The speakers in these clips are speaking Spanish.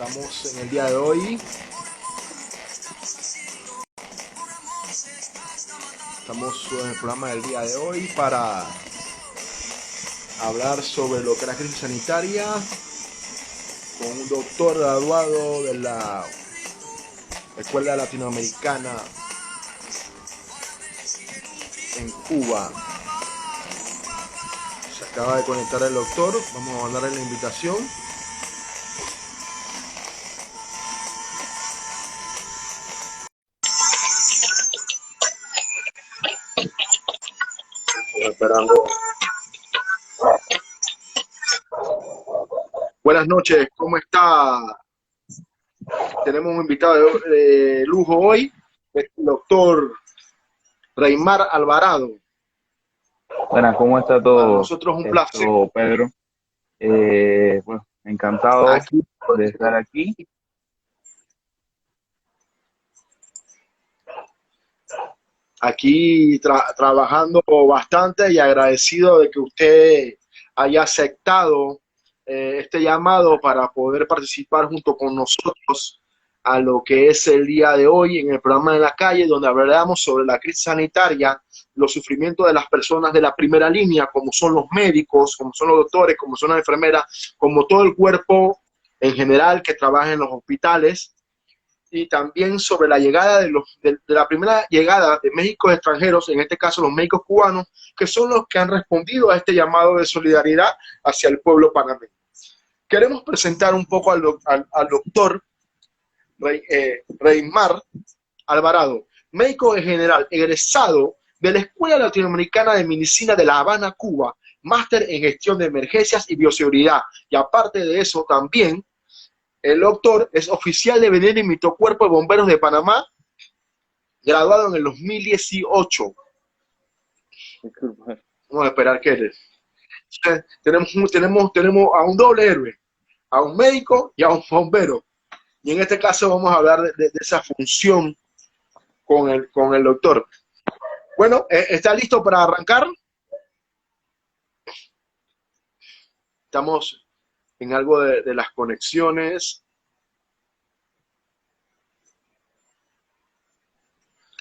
Estamos en el día de hoy. Estamos en el programa del día de hoy para hablar sobre lo que es la crisis sanitaria con un doctor graduado de la Escuela Latinoamericana en Cuba. Se acaba de conectar el doctor. Vamos a mandarle la invitación. Estoy esperando. Buenas noches, ¿cómo está? Tenemos un invitado de lujo hoy, el doctor Reymar Alvarado. Bueno, ¿cómo está Para todo nosotros es un placer. esto, Pedro? Bueno, encantado Aquí, de estar aquí. trabajando bastante y agradecido de que usted haya aceptado este llamado para poder participar junto con nosotros a lo que es el día de hoy en el programa de la calle, donde hablaremos sobre la crisis sanitaria, los sufrimientos de las personas de la primera línea, como son los médicos, como son los doctores, como son las enfermeras, como todo el cuerpo en general que trabaja en los hospitales, y también sobre la llegada de la primera llegada de médicos extranjeros, en este caso los médicos cubanos, que son los que han respondido a este llamado de solidaridad hacia el pueblo panameño. Queremos presentar un poco al doctor Reymar Alvarado, médico en general, egresado de la Escuela Latinoamericana de Medicina de La Habana, Cuba, máster en gestión de emergencias y bioseguridad, y aparte de eso también el doctor es oficial de Benemérito Cuerpo de Bomberos de Panamá, graduado en el 2018. Vamos a esperar que tenemos a un doble héroe, a un médico y a un bombero. Y en este caso vamos a hablar de esa función con el doctor. Bueno, ¿está listo para arrancar? Estamos en algo de las conexiones.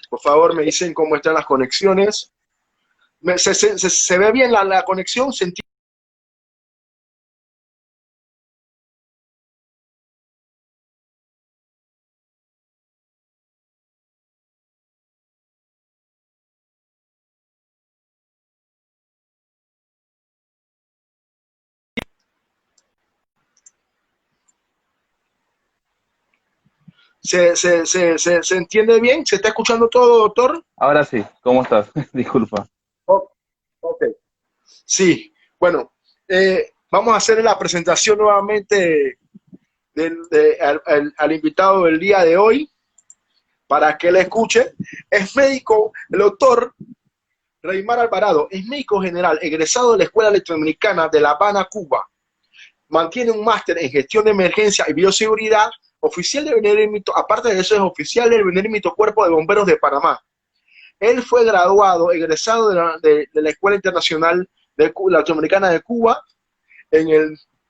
Por favor, me dicen cómo están las conexiones. ¿Se ve bien la conexión? ¿Se entiende? ¿Se entiende bien? ¿Se está escuchando todo, doctor? Ahora sí, ¿cómo estás? Disculpa. Oh, ok. Sí, bueno, vamos a hacer la presentación nuevamente al invitado del día de hoy para que le escuche. Es médico, el doctor Reymar Alvarado, es médico general, egresado de la Escuela Latinoamericana de La Habana, Cuba. Mantiene un máster en gestión de emergencia y bioseguridad, oficial de Benemérito, aparte de eso es oficial del Benemérito Cuerpo de Bomberos de Panamá. Él fue graduado, egresado de la Escuela Internacional Latinoamericana de Cuba en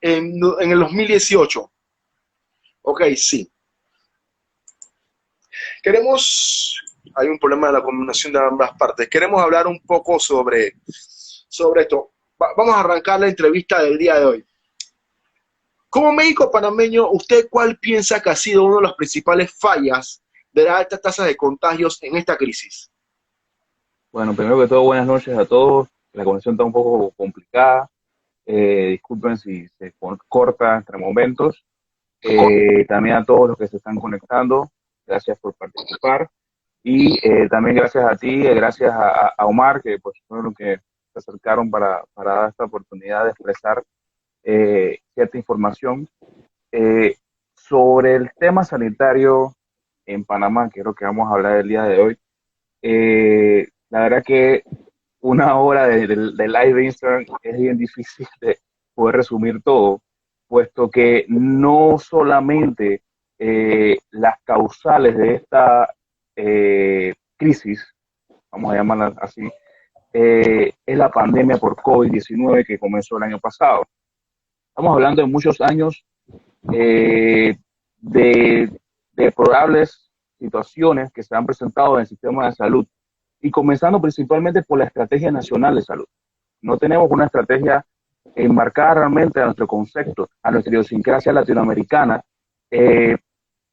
el 2018. Ok, sí. Hay un problema de la combinación de ambas partes. Queremos hablar un poco sobre esto. Vamos a arrancar la entrevista del día de hoy. Como médico panameño, ¿usted cuál piensa que ha sido una de las principales fallas de la alta tasa de contagios en esta crisis? Bueno, primero que todo, buenas noches a todos. La conexión está un poco complicada. Disculpen si se corta entre momentos. También a todos los que se están conectando, gracias por participar. Y también gracias a ti, gracias a Omar, que pues fueron los que se acercaron para dar esta oportunidad de expresar cierta información eh, sobre el tema sanitario en Panamá, que es lo que vamos a hablar el día de hoy. La verdad que una hora de live de Instagram es bien difícil de poder resumir todo, puesto que no solamente las causales de esta crisis, vamos a llamarla así, es la pandemia por COVID-19 que comenzó el año pasado. Estamos hablando de muchos años lamentables situaciones que se han presentado en el sistema de salud, y comenzando principalmente por la Estrategia Nacional de Salud. No tenemos una estrategia enmarcada realmente a nuestro concepto, a nuestra idiosincrasia latinoamericana.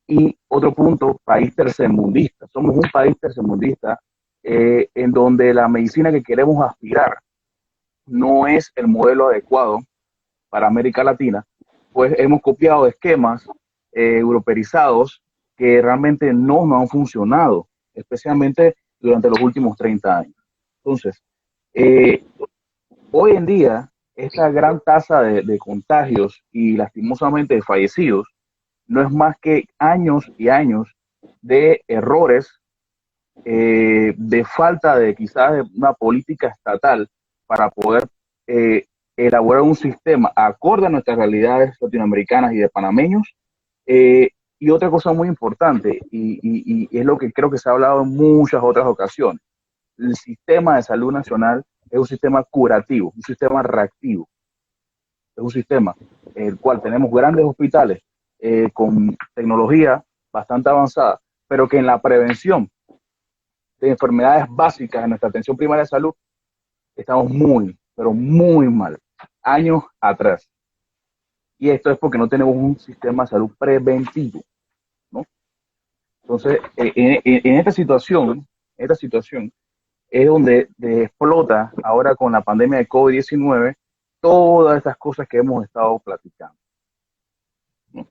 Y otro punto, país tercermundista. Somos un país tercermundista en donde la medicina que queremos aspirar no es el modelo adecuado para América Latina, pues hemos copiado esquemas europeizados que realmente no han funcionado, especialmente durante los últimos 30 años. Entonces, hoy en día, esta gran tasa de contagios y lastimosamente de fallecidos no es más que años y años de errores, de falta de quizás de una política estatal para poder elaborar un sistema acorde a nuestras realidades latinoamericanas y de panameños. Y otra cosa muy importante, y es lo que creo que se ha hablado en muchas otras ocasiones, el sistema de salud nacional es un sistema curativo, un sistema reactivo, es un sistema en el cual tenemos grandes hospitales con tecnología bastante avanzada, pero que en la prevención de enfermedades básicas en nuestra atención primaria de salud estamos muy, pero muy mal, años atrás. Y esto es porque no tenemos un sistema de salud preventivo, ¿no? Entonces, en esta situación es donde explota ahora con la pandemia de COVID-19 todas estas cosas que hemos estado platicando, ¿no?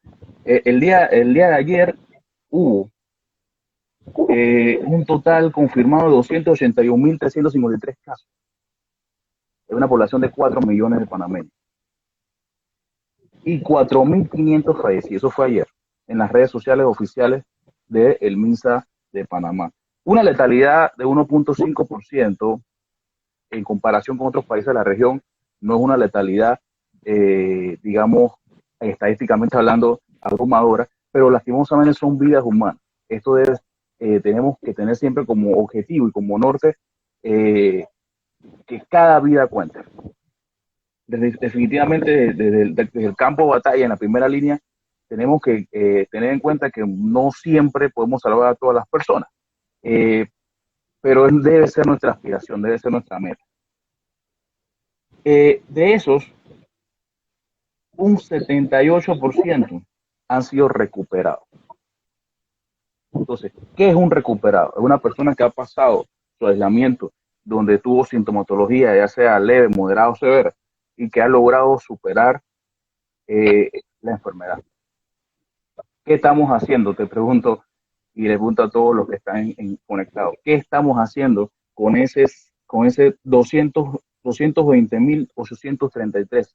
El día de ayer hubo un total confirmado de 281.353 casos de una población de 4 millones de panameños y 4.500 fallecidos. Eso fue ayer en las redes sociales oficiales del MINSA de Panamá. Una letalidad de 1.5% en comparación con otros países de la región. No es una letalidad, digamos, estadísticamente hablando, abrumadora, pero lastimosamente son vidas humanas. Esto es, tenemos que tener siempre como objetivo y como norte que cada vida cuenta. Definitivamente desde el campo de batalla en la primera línea tenemos que tener en cuenta que no siempre podemos salvar a todas las personas, pero debe ser nuestra aspiración, debe ser nuestra meta. De esos, un 78% han sido recuperados. Entonces, ¿qué es un recuperado? Es una persona que ha pasado su aislamiento, donde tuvo sintomatología, ya sea leve, moderada o severa, y que ha logrado superar la enfermedad. ¿Qué estamos haciendo? Te pregunto, y le pregunto a todos los que están conectados. ¿Qué estamos haciendo con ese 220.833, o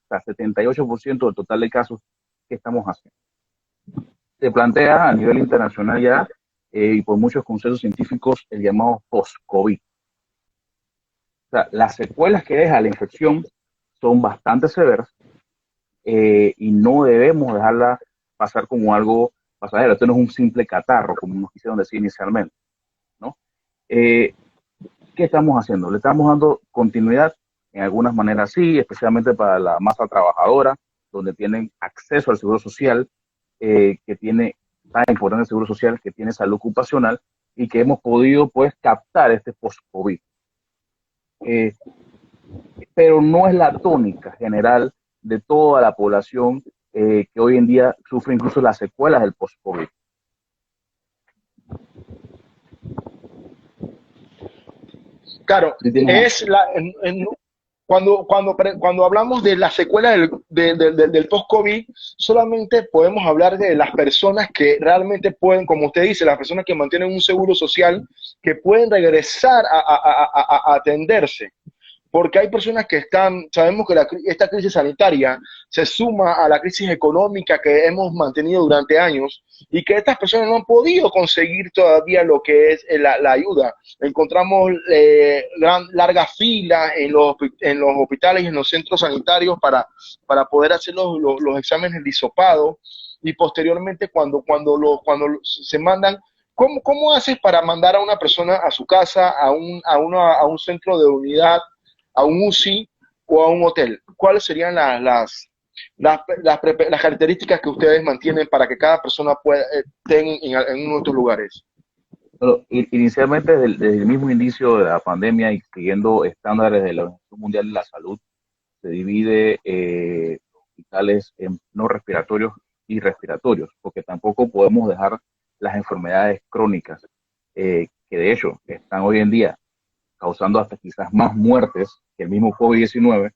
sea, 78% del total de casos que estamos haciendo? Se plantea a nivel internacional ya y por muchos consensos científicos el llamado post-COVID. O sea, las secuelas que deja la infección son bastante severas y no debemos dejarla pasar como algo pasajero. Esto no es un simple catarro, como nos quisieron decir inicialmente, ¿no? ¿Qué estamos haciendo? Le estamos dando continuidad en algunas maneras, sí, especialmente para la masa trabajadora, donde tienen acceso al seguro social, que tiene tan importante el seguro social, que tiene salud ocupacional y que hemos podido pues captar este post-COVID. Pero no es la tónica general de toda la población que hoy en día sufre incluso las secuelas del post-COVID. Claro, es cuando hablamos de la secuela del post-COVID, solamente podemos hablar de las personas que realmente pueden, como usted dice, las personas que mantienen un seguro social, que pueden regresar a atenderse. Porque hay personas que sabemos que esta crisis sanitaria se suma a la crisis económica que hemos mantenido durante años y que estas personas no han podido conseguir todavía lo que es la ayuda. Encontramos largas filas en los hospitales y en los centros sanitarios para poder hacer los exámenes de hisopado y posteriormente cuando se mandan. ¿Cómo haces para mandar a una persona a su casa, a un centro de unidad, a un UCI o a un hotel? ¿Cuáles serían las características que ustedes mantienen para que cada persona pueda estén en uno de estos lugares. Bueno, inicialmente, desde el mismo inicio de la pandemia y siguiendo estándares de la Organización Mundial de la Salud, se divide hospitales en no respiratorios y respiratorios, porque tampoco podemos dejar las enfermedades crónicas, que de hecho están hoy en día causando hasta quizás más muertes que el mismo COVID-19,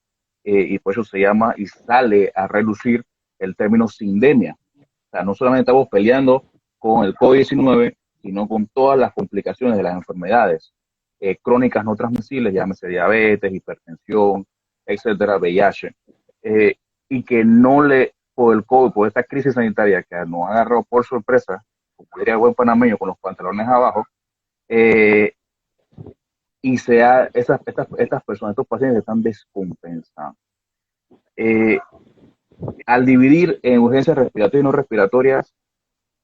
y por eso se llama y sale a relucir el término sindemia. O sea, no solamente estamos peleando con el COVID-19, sino con todas las complicaciones de las enfermedades crónicas no transmisibles, llámese diabetes, hipertensión, etcétera, VIH, y que no le, por el COVID, por esta crisis sanitaria que nos ha agarrado por sorpresa, como diría buen panameño, con los pantalones abajo, eh, y estas personas, estos pacientes están descompensando. Eh, Al dividir en urgencias respiratorias y no respiratorias,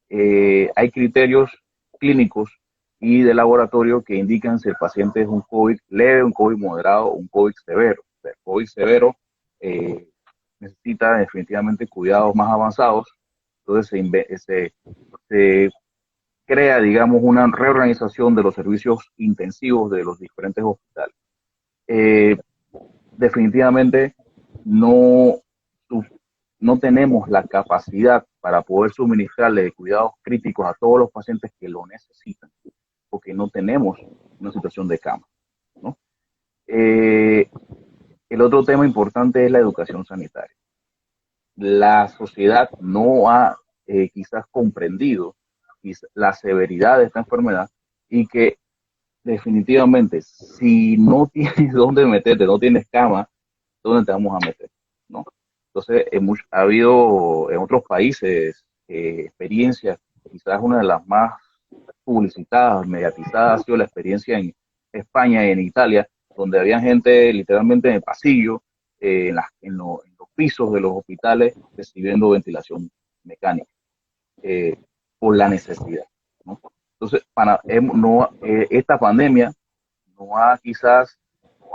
hay criterios clínicos y de laboratorio que indican si el paciente es un COVID leve, un COVID moderado o un COVID severo. El COVID severo eh, necesita definitivamente cuidados más avanzados, entonces se crea, digamos, una reorganización de los servicios intensivos de los diferentes hospitales. Eh, Definitivamente no, no tenemos la capacidad para poder suministrarle cuidados críticos a todos los pacientes que lo necesitan, porque no tenemos una situación de cama, ¿no? Eh, el otro tema importante es la educación sanitaria. La sociedad no ha quizás comprendido la severidad de esta enfermedad y que definitivamente si no tienes dónde meterte, no tienes cama, ¿dónde te vamos a meter? ¿No? Entonces, ha habido en otros países experiencias, quizás una de las más publicitadas, mediatizadas, ha sido la experiencia en España y en Italia, donde había gente literalmente en el pasillo, en los pisos de los hospitales, recibiendo ventilación mecánica, eh, por la necesidad, ¿no? Entonces, esta pandemia no ha quizás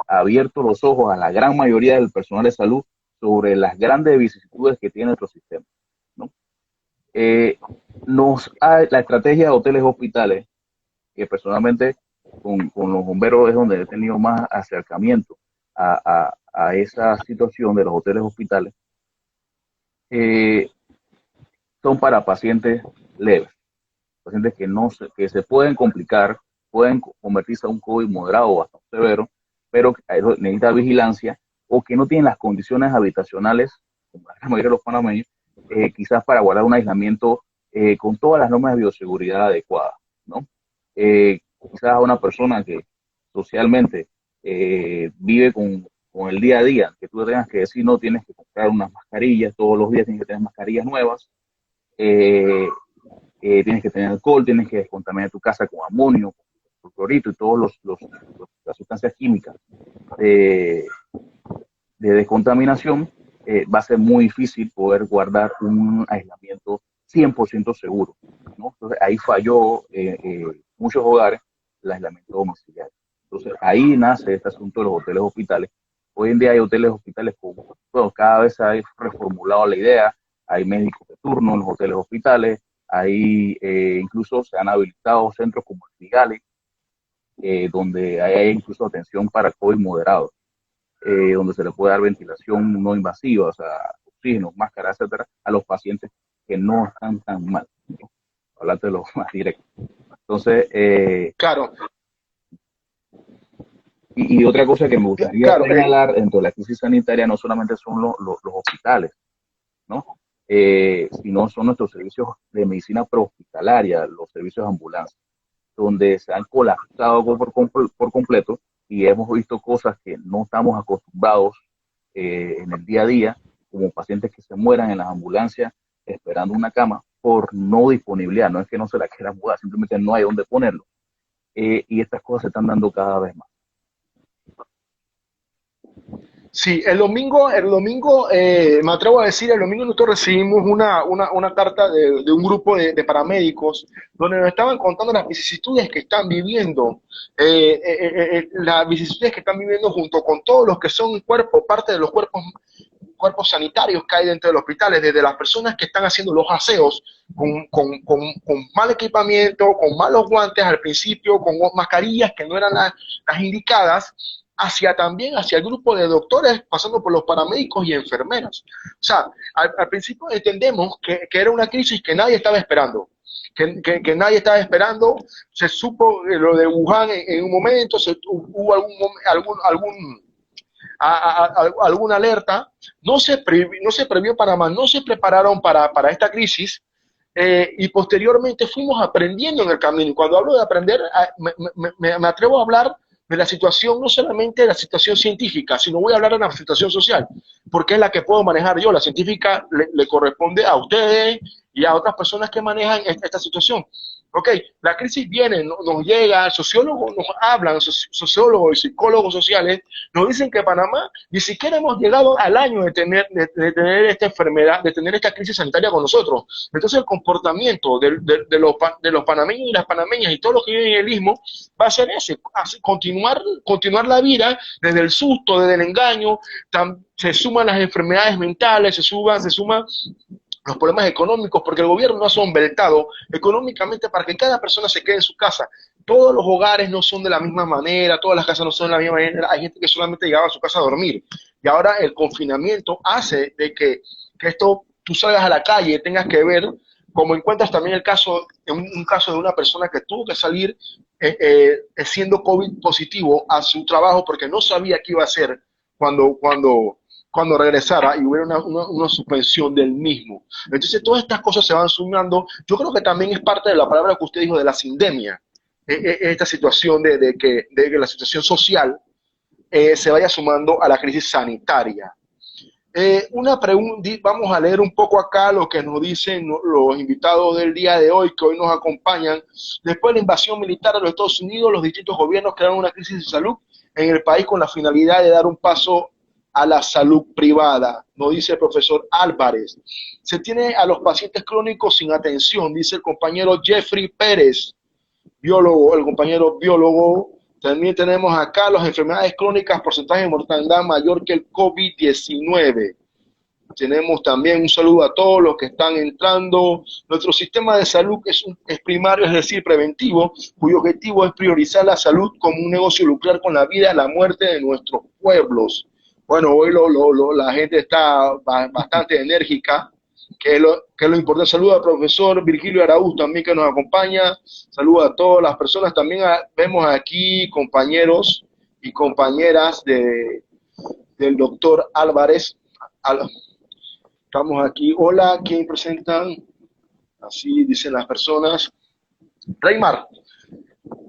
abierto los ojos a la gran mayoría del personal de salud sobre las grandes vicisitudes que tiene nuestro sistema, ¿no? Eh, la estrategia de hoteles hospitales, que personalmente con los bomberos es donde he tenido más acercamiento a esa situación de los hoteles hospitales, eh, son para pacientes leves, pacientes que se pueden complicar, pueden convertirse a un COVID moderado o hasta severo, pero que necesita vigilancia o que no tienen las condiciones habitacionales, como la mayoría de los panameños, quizás para guardar un aislamiento con todas las normas de bioseguridad adecuadas, ¿no? Quizás a una persona que socialmente vive con el día a día, que tú tengas que decir, no, tienes que comprar unas mascarillas, todos los días tienes que tener mascarillas nuevas, eh, tienes que tener alcohol, tienes que descontaminar tu casa con amonio, con clorito y todas las sustancias químicas de, de descontaminación, va a ser muy difícil poder guardar un aislamiento 100% seguro, ¿no? Entonces ahí falló muchos hogares el aislamiento domiciliario. Entonces ahí nace este asunto de los hoteles hospitales. Hoy en día hay hoteles hospitales como, bueno, cada vez se ha reformulado la idea, hay médicos de turno en los hoteles hospitales, hay incluso se han habilitado centros como el Kigali, donde hay incluso atención para COVID moderado, donde se le puede dar ventilación no invasiva, o sea, oxígeno, máscara, etcétera, a los pacientes que no están tan mal, ¿no? Hablarte de lo más directo. Entonces, Claro, y otra cosa que me gustaría claro, señalar dentro de la crisis sanitaria no solamente son los hospitales, ¿no? Sino son nuestros servicios de medicina prehospitalaria, los servicios de ambulancia, donde se han colapsado por completo y hemos visto cosas que no estamos acostumbrados en el día a día, como pacientes que se mueran en las ambulancias esperando una cama por no disponibilidad, no es que no se la quieran mudar, simplemente no hay dónde ponerlo. Y estas cosas se están dando cada vez más. sí, el domingo me atrevo a decir, el domingo nosotros recibimos una carta de un grupo de paramédicos donde nos estaban contando las vicisitudes que están viviendo, las vicisitudes que están viviendo junto con todos los que son cuerpos, parte de los cuerpos cuerpos sanitarios que hay dentro de los hospitales, desde las personas que están haciendo los aseos con mal equipamiento, con malos guantes al principio, con mascarillas que no eran las indicadas, hacia el grupo de doctores, pasando por los paramédicos y enfermeras. O sea, al principio entendemos que era una crisis que nadie estaba esperando. Que nadie estaba esperando, se supo lo de Wuhan en un momento, hubo alguna alerta, no se previó Panamá, no se prepararon para esta crisis, y posteriormente fuimos aprendiendo en el camino. Y cuando hablo de aprender, me atrevo a hablar de la situación, no solamente de la situación científica, sino voy a hablar de la situación social, porque es la que puedo manejar yo. La científica le corresponde a ustedes y a otras personas que manejan esta situación. Ok, la crisis viene, nos llega, sociólogos nos hablan, sociólogos y psicólogos sociales nos dicen que Panamá ni siquiera hemos llegado al año de tener esta enfermedad, de tener esta crisis sanitaria con nosotros. Entonces el comportamiento de los panameños y las panameñas y todos los que viven en el Istmo va a ser ese, continuar la vida desde el susto, desde el engaño, se suman las enfermedades mentales, se suman los problemas económicos, porque el gobierno ha solventado económicamente para que cada persona se quede en su casa. Todos los hogares no son de la misma manera, todas las casas no son de la misma manera, hay gente que solamente llegaba a su casa a dormir. Y ahora el confinamiento hace de que esto, tú salgas a la calle, tengas que ver, como encuentras también un caso de una persona que tuvo que salir siendo COVID positivo a su trabajo porque no sabía qué iba a hacer cuando regresara y hubiera una suspensión del mismo. Entonces todas estas cosas se van sumando. Yo creo que también es parte de la palabra que usted dijo de la sindemia, esta situación de que la situación social se vaya sumando a la crisis sanitaria. Una pregunta, vamos a leer un poco acá lo que nos dicen los invitados del día de hoy, que hoy nos acompañan. Después de la invasión militar de los Estados Unidos, los distintos gobiernos crearon una crisis de salud en el país con la finalidad de dar un paso a la salud privada, nos dice el profesor Álvarez. Se tiene a los pacientes crónicos sin atención, dice el compañero Jeffrey Pérez, biólogo, el compañero biólogo. También tenemos acá las enfermedades crónicas, porcentaje de mortalidad mayor que el COVID-19. Tenemos también un saludo a todos los que están entrando. Nuestro sistema de salud es primario, es decir, preventivo, cuyo objetivo es priorizar la salud como un negocio lucrar con la vida y la muerte de nuestros pueblos. Bueno, hoy la gente está bastante enérgica, que es lo importante. Saludos al profesor Virgilio Araúz también que nos acompaña. Saludos a todas las personas. También vemos aquí compañeros y compañeras del doctor Álvarez. Estamos aquí. Hola, ¿quién presentan? Así dicen las personas. Reymar,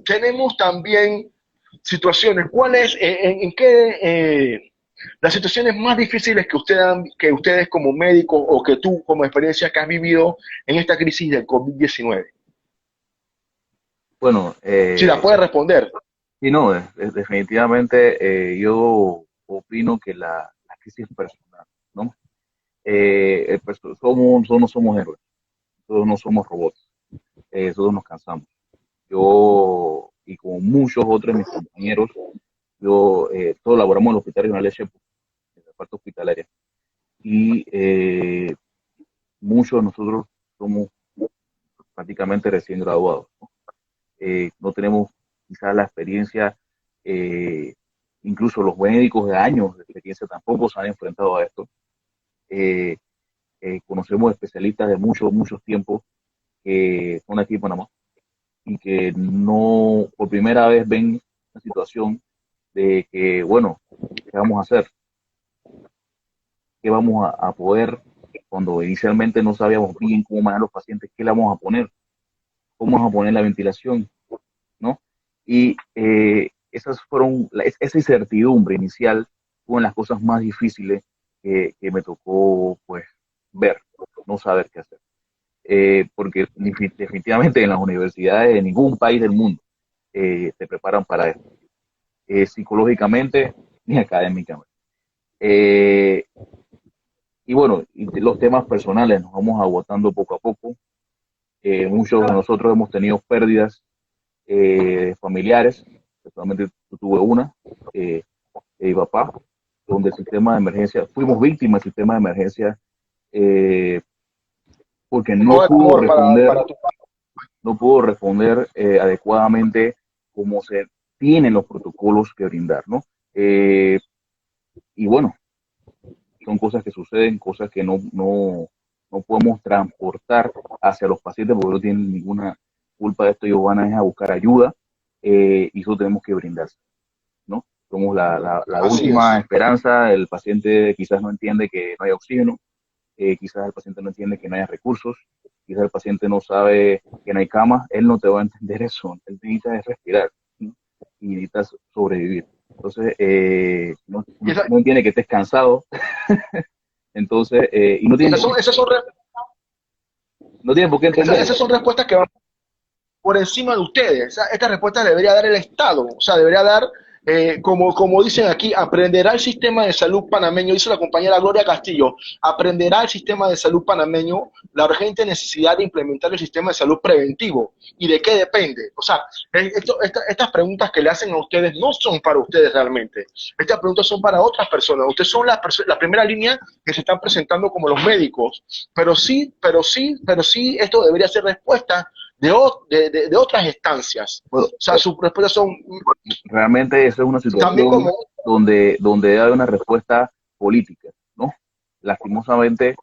tenemos también situaciones. ¿Cuáles, en qué las situaciones más difíciles que ustedes como médicos o que tú como experiencia que has vivido en esta crisis del COVID-19? Bueno, Si la puedes responder. sí, no, definitivamente yo opino que la crisis personal, ¿no? Todos no somos héroes, todos no somos robots, todos nos cansamos. Yo y como muchos otros de mis compañeros, todos laboramos en el Hospital Regional de Chepo, en la parte hospitalaria, y muchos de nosotros somos prácticamente recién graduados, ¿no? No tenemos quizás la experiencia, incluso los médicos de años de experiencia tampoco se han enfrentado a esto. Eh, Conocemos especialistas de muchos tiempos que son aquí en Panamá y que no por primera vez ven una situación de que, bueno, ¿qué vamos a hacer? ¿Qué vamos a poder? Cuando inicialmente no sabíamos bien cómo manejar los pacientes, ¿qué le vamos a poner? ¿Cómo vamos a poner la ventilación? ¿No? Y esa incertidumbre inicial fue una de las cosas más difíciles que me tocó pues ver, no saber qué hacer. Porque definitivamente en las universidades de ningún país del mundo te preparan para esto, psicológicamente ni académicamente. Eh, y bueno, y los temas personales nos vamos agotando poco a poco. Muchos de nosotros hemos tenido pérdidas familiares, personalmente tuve una, de mi papá, donde el sistema de emergencia, fuimos víctimas del sistema de emergencia porque No es amor para tu no pudo responder adecuadamente como se tienen los protocolos que brindar, ¿no? Y bueno, son cosas que suceden, cosas que no podemos transportar hacia los pacientes porque no tienen ninguna culpa de esto. Ellos van a buscar ayuda y eso tenemos que brindar, ¿no? Somos la Así última es. esperanza. El paciente quizás no entiende que no hay oxígeno, quizás el paciente no entiende que no hay recursos, quizás el paciente no sabe que no hay cama. Él no te va a entender eso. Él necesita es respirar, ¿no? Y necesitas sobrevivir. Entonces, Y no entiende que estés cansado. Entonces, y esas son, no tiene por qué entenderlo. esas son respuestas que van por encima de ustedes. O sea, esta respuesta debería dar el Estado, o sea, debería dar, como dicen aquí, aprenderá el sistema de salud panameño, dice la compañera Gloria Castillo, aprenderá el sistema de salud panameño la urgente necesidad de implementar el sistema de salud preventivo. ¿Y de qué depende? O sea, estas preguntas que le hacen a ustedes no son para ustedes realmente. Estas preguntas son para otras personas. Ustedes son la primera línea que se están presentando como los médicos, pero sí, esto debería ser respuesta de otras estancias. Bueno, O sea, sus respuestas son realmente esa es una también situación como, donde debe haber una respuesta política, ¿no? Lastimosamente,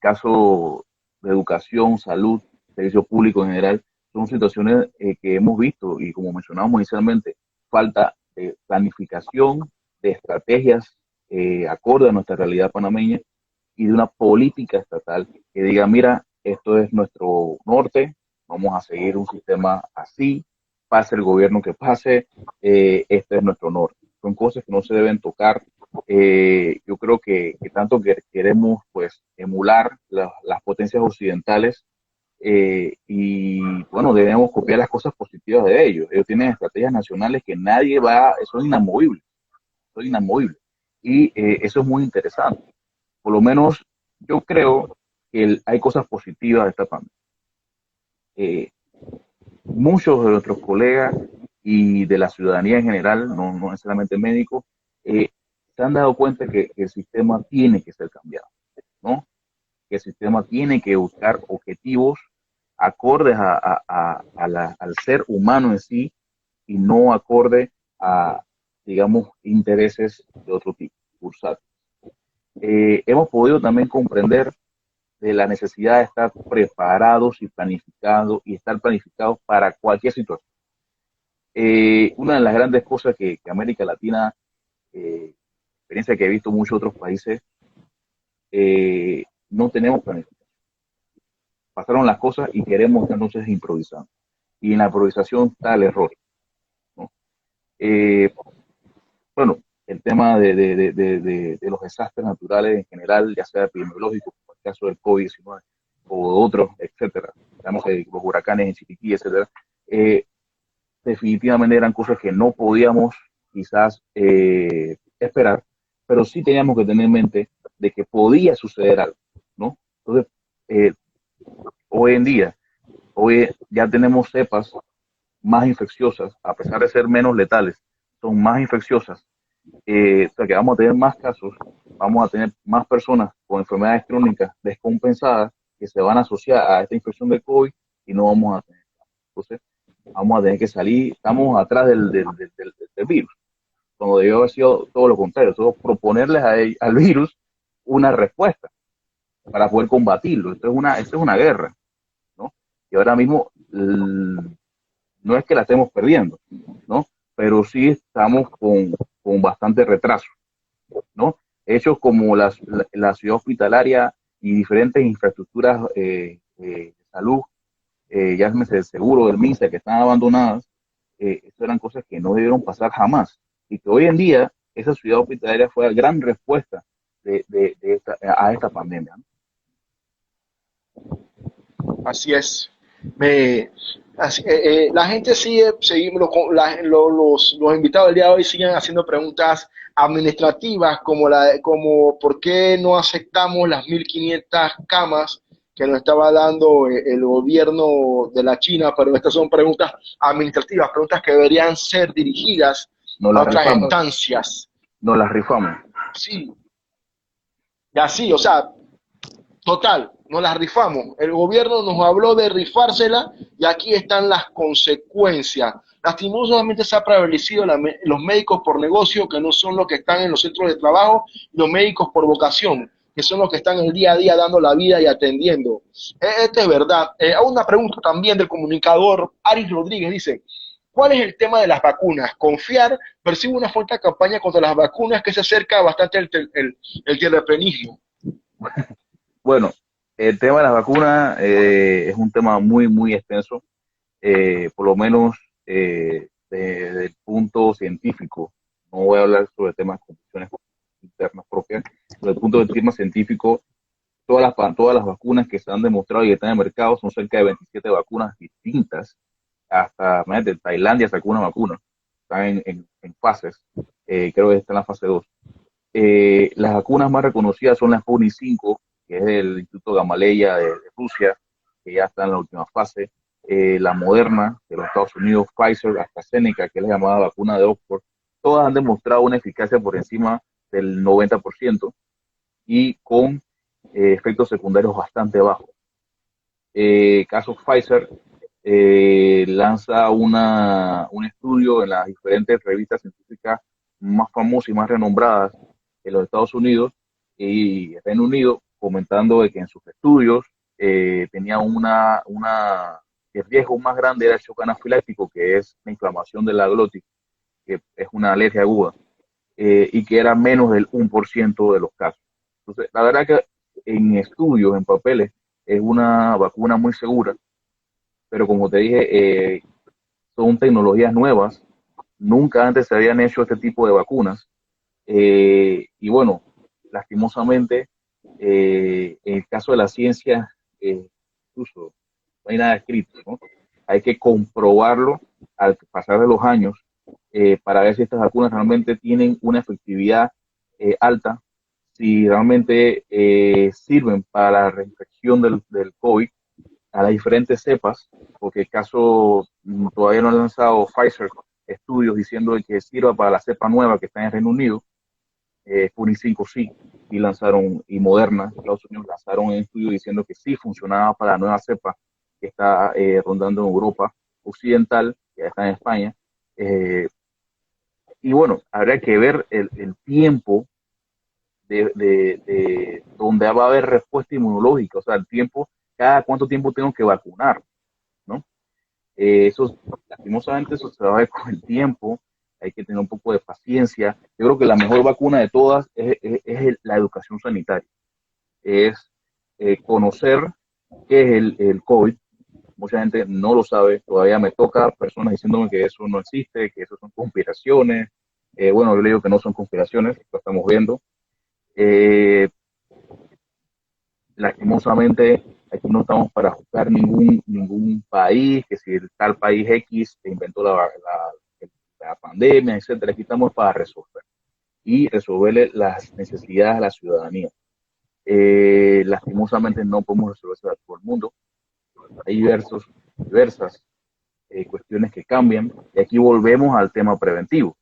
caso de educación, salud, servicio público en general, son situaciones que hemos visto y como mencionábamos inicialmente, falta de planificación, de estrategias acorde a nuestra realidad panameña y de una política estatal que diga, mira, esto es nuestro norte, vamos a seguir un sistema así, pase el gobierno que pase, este es nuestro norte. Son cosas que no se deben tocar. Yo creo que tanto que queremos pues emular las potencias occidentales y bueno, debemos copiar las cosas positivas de ellos. Ellos tienen estrategias nacionales que nadie va, eso es inamovible, eso es inamovible. Y eso es muy interesante. Por lo menos yo creo que hay cosas positivas de esta pandemia. Eh, Muchos de nuestros colegas y de la ciudadanía en general, no necesariamente médicos, se han dado cuenta que el sistema tiene que ser cambiado, ¿no? Que el sistema tiene que buscar objetivos acordes al ser humano en sí y no acorde a, digamos, intereses de otro tipo, bursátiles. Hemos podido también comprender de la necesidad de estar preparados y planificados y estar planificados para cualquier situación. Una de las grandes cosas que América Latina, experiencia que he visto en muchos otros países, no tenemos planificación. Pasaron las cosas y queremos entonces improvisar. Y en la improvisación está el error, ¿no? Bueno, el tema de los desastres naturales en general, ya sea epidemiológicos, como el caso del COVID-19 o otros, etcétera. Digamos que los huracanes en Chiriquí, etcétera. Definitivamente eran cosas que no podíamos quizás esperar, pero sí teníamos que tener en mente de que podía suceder algo, ¿no? Entonces, eh, hoy en día, hoy ya tenemos cepas más infecciosas, a pesar de ser menos letales, son más infecciosas, o sea que vamos a tener más casos, vamos a tener más personas con enfermedades crónicas descompensadas que se van a asociar a esta infección del COVID y no vamos a tener. Entonces, vamos a tener que salir, estamos atrás del virus, cuando debió haber sido todo lo contrario, todo proponerles al virus una respuesta para poder combatirlo. Esto es una guerra, ¿no? Y ahora mismo no es que la estemos perdiendo, ¿no? Pero sí estamos con bastante retraso, ¿no? Hechos como la ciudad hospitalaria y diferentes infraestructuras de salud, ya el seguro del MINSA, que están abandonadas, eso eran cosas que no debieron pasar jamás. Y que hoy en día esa ciudad hospitalaria fue la gran respuesta a esta pandemia, ¿no? así es. La gente sigue, seguimos, los invitados del día de hoy siguen haciendo preguntas administrativas como por qué no aceptamos las 1.500 camas que nos estaba dando el gobierno de la China, pero estas son preguntas administrativas, preguntas que deberían ser dirigidas Nos a las otras rifamos, instancias. nos las rifamos. Sí, y así, o sea, total, nos las rifamos. El gobierno nos habló de rifársela y aquí están las consecuencias. Lastimosamente se ha prevalecido los médicos por negocio, que no son los que están en los centros de trabajo, y los médicos por vocación, que son los que están el día a día dando la vida y atendiendo. Esto es verdad. Hay una pregunta también del comunicador Aris Rodríguez, dice, ¿cuál es el tema de las vacunas? Confiar, percibe una fuerte campaña contra las vacunas que se acerca bastante el terraplanismo. Bueno, el tema de las vacunas es un tema muy, muy extenso, por lo menos desde el punto científico. No voy a hablar sobre temas de condiciones internas propias, desde el punto de vista científico, todas las vacunas que se han demostrado y que están en el mercado son cerca de 27 vacunas distintas. Hasta, imagínate, Tailandia sacó una vacuna, está en fases, creo que está en la fase 2. Las vacunas más reconocidas son la Sputnik 5, que es del Instituto Gamaleya de Rusia, que ya está en la última fase, la Moderna de los Estados Unidos, Pfizer, AstraZeneca, que es la llamada vacuna de Oxford, todas han demostrado una eficacia por encima del 90% y con efectos secundarios bastante bajos. Caso Pfizer, lanza un estudio en las diferentes revistas científicas más famosas y más renombradas en los Estados Unidos y Reino Unido, comentando de que en sus estudios tenía el riesgo más grande era el shock anafiláctico, que es la inflamación de la glotis, que es una alergia aguda, y que era menos del 1% de los casos. Entonces, la verdad que en estudios, en papeles, es una vacuna muy segura, pero como te dije, son tecnologías nuevas, nunca antes se habían hecho este tipo de vacunas, y bueno, lastimosamente, en el caso de la ciencia, incluso no hay nada escrito, ¿no? Hay que comprobarlo al pasar de los años para ver si estas vacunas realmente tienen una efectividad alta, si realmente sirven para la reinfección del COVID a las diferentes cepas, porque el caso todavía no han lanzado Pfizer estudios diciendo de que sirva para la cepa nueva que está en el Reino Unido, Sputnik 5 sí, y Moderna, Estados Unidos lanzaron un estudio diciendo que sí funcionaba para la nueva cepa que está rondando en Europa occidental, que ya está en España. Eh, y bueno, habría que ver el tiempo de donde va a haber respuesta inmunológica, o sea, el tiempo, cada cuánto tiempo tengo que vacunar, ¿no? Eso, lastimosamente, eso se va a ver con el tiempo, hay que tener un poco de paciencia. Yo creo que la mejor vacuna de todas es la educación sanitaria, es conocer qué es el COVID. Mucha gente no lo sabe, todavía me toca personas diciéndome que eso no existe, que eso son conspiraciones. Bueno, yo le digo que no son conspiraciones, lo estamos viendo. Eh, Lastimosamente, aquí no estamos para juzgar ningún país, que si el tal país X inventó la pandemia, etcétera. Aquí estamos para resolver y resolverle las necesidades a la ciudadanía. Lastimosamente no podemos resolverse a todo el mundo. Hay diversas cuestiones que cambian y aquí volvemos al tema preventivo.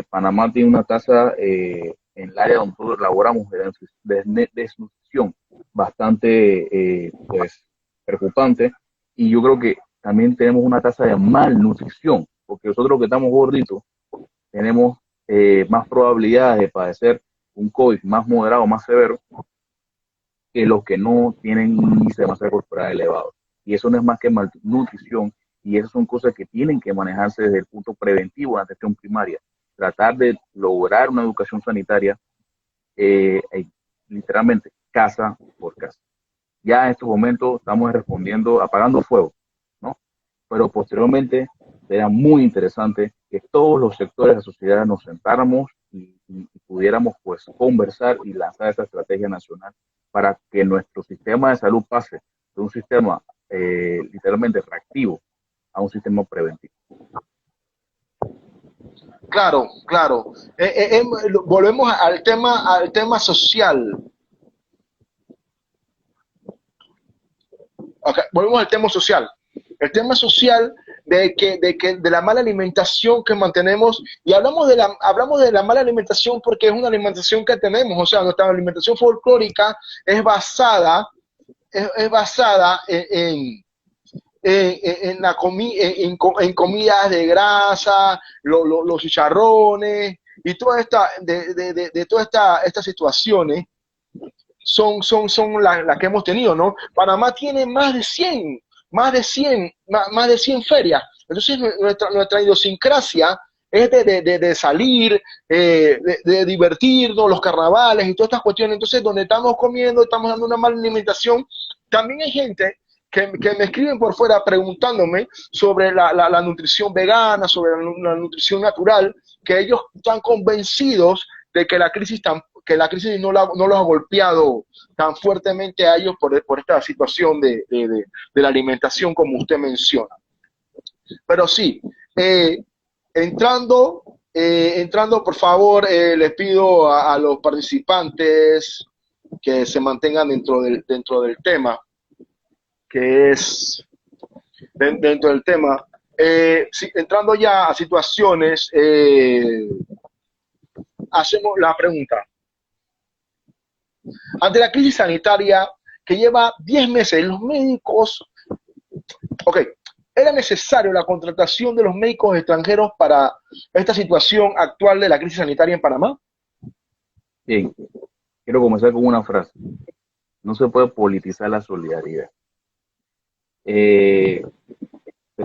Panamá tiene una tasa en el área donde nosotros laboramos de desnutrición bastante pues, preocupante, y yo creo que también tenemos una tasa de malnutrición, porque nosotros que estamos gorditos tenemos más probabilidades de padecer un COVID más moderado, más severo, que los que no tienen un índice de masa corporal elevado. Y eso no es más que malnutrición, y esas son cosas que tienen que manejarse desde el punto preventivo de la atención primaria. Tratar de lograr una educación sanitaria literalmente casa por casa. Ya en estos momentos estamos respondiendo apagando fuego, ¿no? Pero posteriormente sería muy interesante que todos los sectores de la sociedad nos sentáramos y pudiéramos pues conversar y lanzar esa estrategia nacional para que nuestro sistema de salud pase de un sistema literalmente reactivo a un sistema preventivo. Claro, claro. Volvemos al tema social. Okay, volvemos al tema social. El tema social de la mala alimentación que mantenemos, y hablamos de la mala alimentación porque es una alimentación que tenemos, o sea, nuestra alimentación folclórica es basada, es basada en comidas de grasa, los chicharrones y toda estas situaciones son las que hemos tenido, ¿no? Panamá tiene más de 100 ferias. Entonces nuestra idiosincrasia es de salir, de divertirnos, los carnavales y todas estas cuestiones. Entonces, donde estamos comiendo, estamos dando una mala alimentación. También hay gente que me escriben por fuera preguntándome sobre la nutrición vegana, sobre la nutrición natural, que ellos están convencidos de que la crisis no los ha golpeado tan fuertemente a ellos por esta situación de la alimentación como usted menciona. Pero sí, eh, entrando, por favor, les pido a los participantes que se mantengan dentro del tema, que es dentro del tema. Sí, entrando ya a situaciones, hacemos la pregunta. Ante la crisis sanitaria que lleva 10 meses, los médicos, ok, ¿era necesario la contratación de los médicos extranjeros para esta situación actual de la crisis sanitaria en Panamá? Bien, quiero comenzar con una frase. No se puede politizar la solidaridad. Te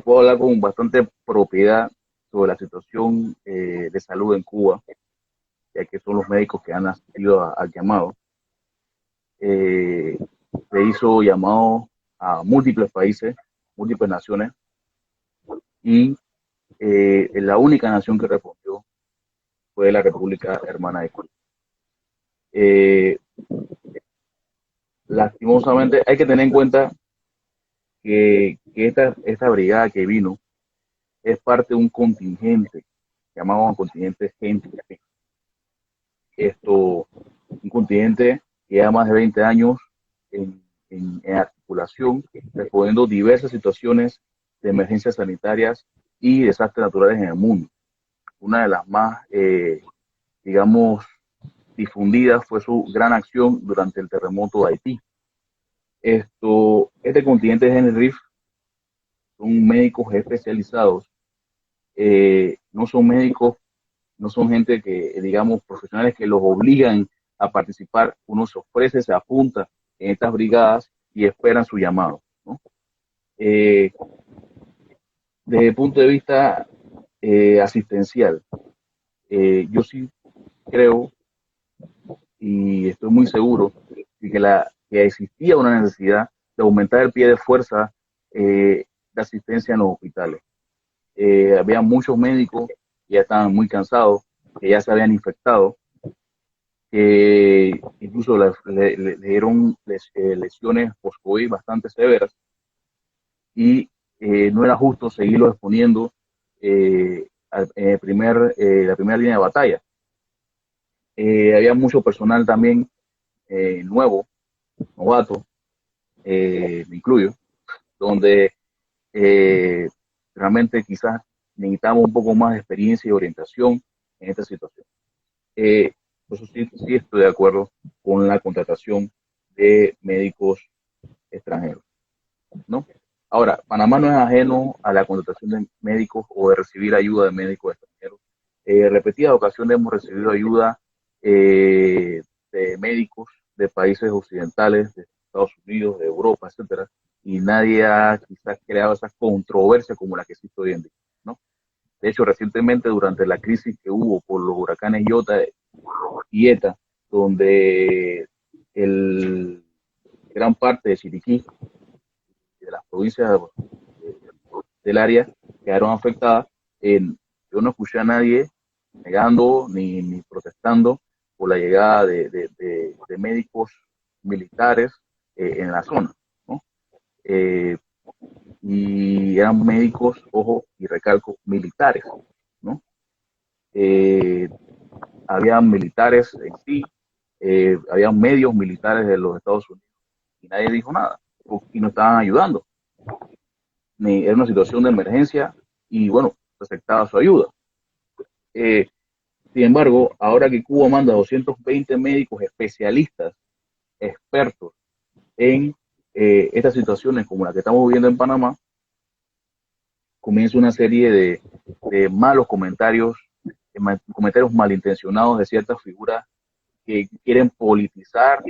puedo hablar con bastante propiedad sobre la situación de salud en Cuba, ya que son los médicos que han asistido al llamado. Se hizo llamado a múltiples países, múltiples naciones, y la única nación que respondió fue la República Hermana de Cuba. Lastimosamente, hay que tener en cuenta que esta brigada que vino es parte de un contingente, llamado contingente Gente. Un contingente que lleva más de 20 años en articulación, respondiendo diversas situaciones de emergencias sanitarias y desastres naturales en el mundo. Una de las más, digamos, difundidas fue su gran acción durante el terremoto de Haití. Este contingente de Henry son médicos especializados, no son médicos, no son gente que, digamos, profesionales que los obligan a participar. Uno se ofrece, se apunta en estas brigadas y esperan su llamado, ¿no? Desde el punto de vista asistencial, yo sí creo y estoy muy seguro de que existía una necesidad de aumentar el pie de fuerza de asistencia en los hospitales. Había muchos médicos que ya estaban muy cansados, que ya se habían infectado, que incluso le dieron lesiones post-COVID bastante severas, y no era justo seguirlo exponiendo en la primera línea de batalla. Había mucho personal también novato, me incluyo, donde realmente quizás necesitamos un poco más de experiencia y orientación en esta situación. Por eso sí estoy de acuerdo con la contratación de médicos extranjeros, ¿no? Ahora, Panamá no es ajeno a la contratación de médicos o de recibir ayuda de médicos extranjeros. Repetidas ocasiones hemos recibido ayuda de médicos de países occidentales, de Estados Unidos, de Europa, etcétera, y nadie ha quizás creado esa controversia como la que existe hoy en día, ¿no? De hecho, recientemente, durante la crisis que hubo por los huracanes Iota y Eta, donde gran parte de Chiriquí, de las provincias del área, quedaron afectadas, yo no escuché a nadie negando ni protestando por la llegada de médicos militares en la zona, ¿no? Y eran médicos, ojo, y recalco, militares, ¿no? Había militares en sí, había medios militares de los Estados Unidos, y nadie dijo nada, y no estaban ayudando. era una situación de emergencia y bueno, se aceptaba su ayuda. Eh, Sin embargo, ahora que Cuba manda 220 médicos especialistas, expertos en estas situaciones como la que estamos viviendo en Panamá, comienza una serie de malos comentarios, comentarios malintencionados de ciertas figuras que quieren politizar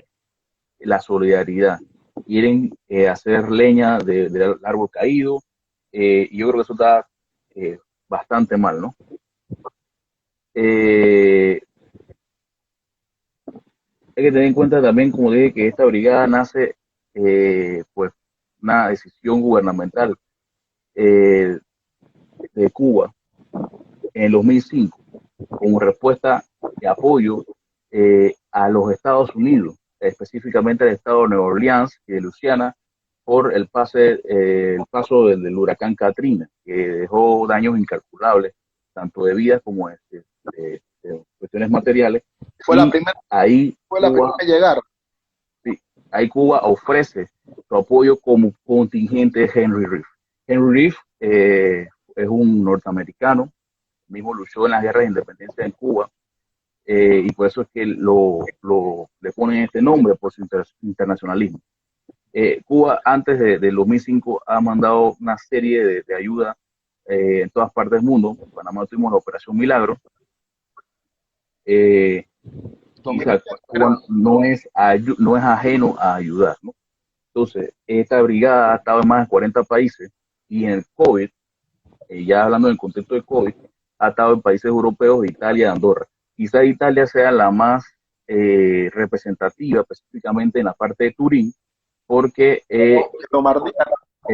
la solidaridad, quieren hacer leña del árbol caído, y yo creo que eso está eh, bastante mal, ¿no? Eh, Hay que tener en cuenta también, como dije, que esta brigada nace pues una decisión gubernamental eh, de Cuba en el 2005 como respuesta de apoyo a los Estados Unidos, específicamente al estado de Nueva Orleans y de Luisiana, por el paso del huracán Katrina, que dejó daños incalculables, tanto de vidas como de cuestiones materiales. Fue la Y primera, ahí fue la primera Cuba, en llegar. sí, ahí Cuba ofrece su apoyo como contingente de Henry Reef. Henry Reef es un norteamericano, mismo luchó en las guerras de independencia en Cuba, y por eso es que le ponen este nombre por su internacionalismo. Cuba antes del 2005 ha mandado una serie de ayuda en todas partes del mundo. En Panamá tuvimos la Operación Milagro, eh, y o sea, Cuba no es ajeno a ayudar, ¿no? Entonces, esta brigada ha estado en más de 40 países y en el COVID, ya hablando en el contexto de COVID, ha estado en países europeos de Italia y Andorra. Quizá Italia sea la más representativa, específicamente en la parte de Turín, porque en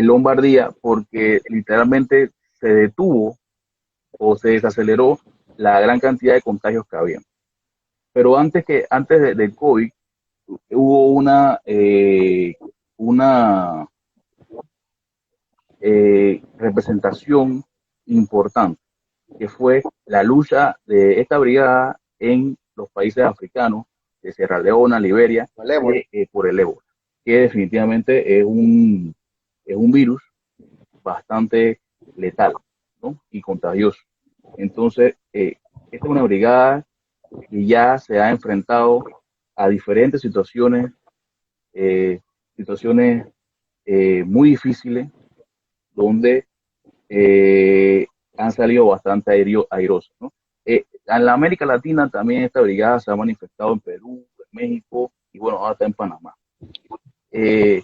Lombardía, porque literalmente se detuvo o se desaceleró la gran cantidad de contagios que había. Pero antes del COVID hubo una representación importante, que fue la lucha de esta brigada en los países africanos, de Sierra Leona, Liberia, por el ébola, que definitivamente es un virus bastante letal, ¿no? Y contagioso. Entonces, esta es una brigada que ya se ha enfrentado a diferentes eh, situaciones muy difíciles, donde han salido bastante airosos, ¿no? En la América Latina también esta brigada se ha manifestado en Perú, en México y bueno, ahora está en Panamá. Eh,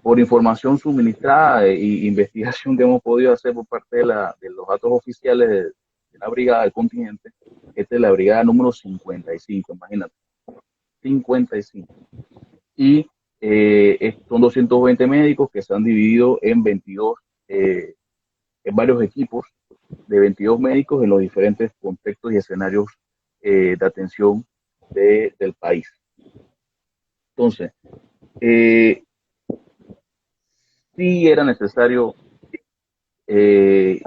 por información suministrada e investigación que hemos podido hacer por parte de los datos oficiales de la brigada del continente, esta es la brigada número 55, imagínate, 55. Y son 220 médicos que se han dividido en 22, en varios equipos de 22 médicos en los diferentes contextos y escenarios de atención del país. Entonces, sí era necesario, y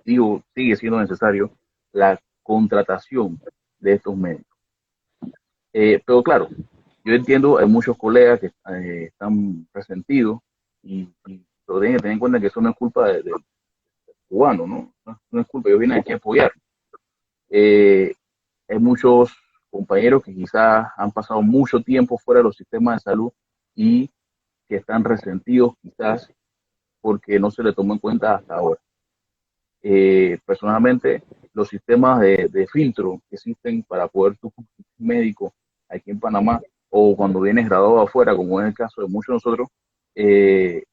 digo, sigue siendo necesario, la contratación de estos médicos. Pero claro, yo entiendo, hay muchos colegas que están resentidos pero tienen que tener en cuenta que eso no es culpa del cubano, ¿no? No es culpa, ellos vienen aquí a apoyar. Eh, Hay muchos compañeros que quizás han pasado mucho tiempo fuera de los sistemas de salud y que están resentidos quizás porque no se le tomó en cuenta hasta ahora. Personalmente, los sistemas de filtro que existen para poder tu médico aquí en Panamá o cuando vienes graduado afuera, como es el caso de muchos de nosotros, eh,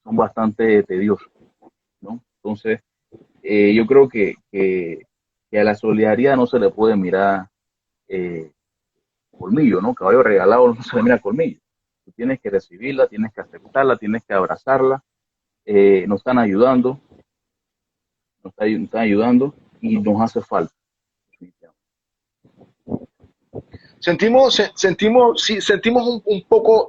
son bastante tediosos, ¿no? Entonces, yo creo que a la solidaridad no se le puede mirar eh, colmillo, ¿no? Caballo regalado no se le mira colmillo. Tú tienes que recibirla, tienes que aceptarla, tienes que abrazarla. Nos están ayudando, nos están ayudando y nos hace falta. Sentimos, sí, sentimos un poco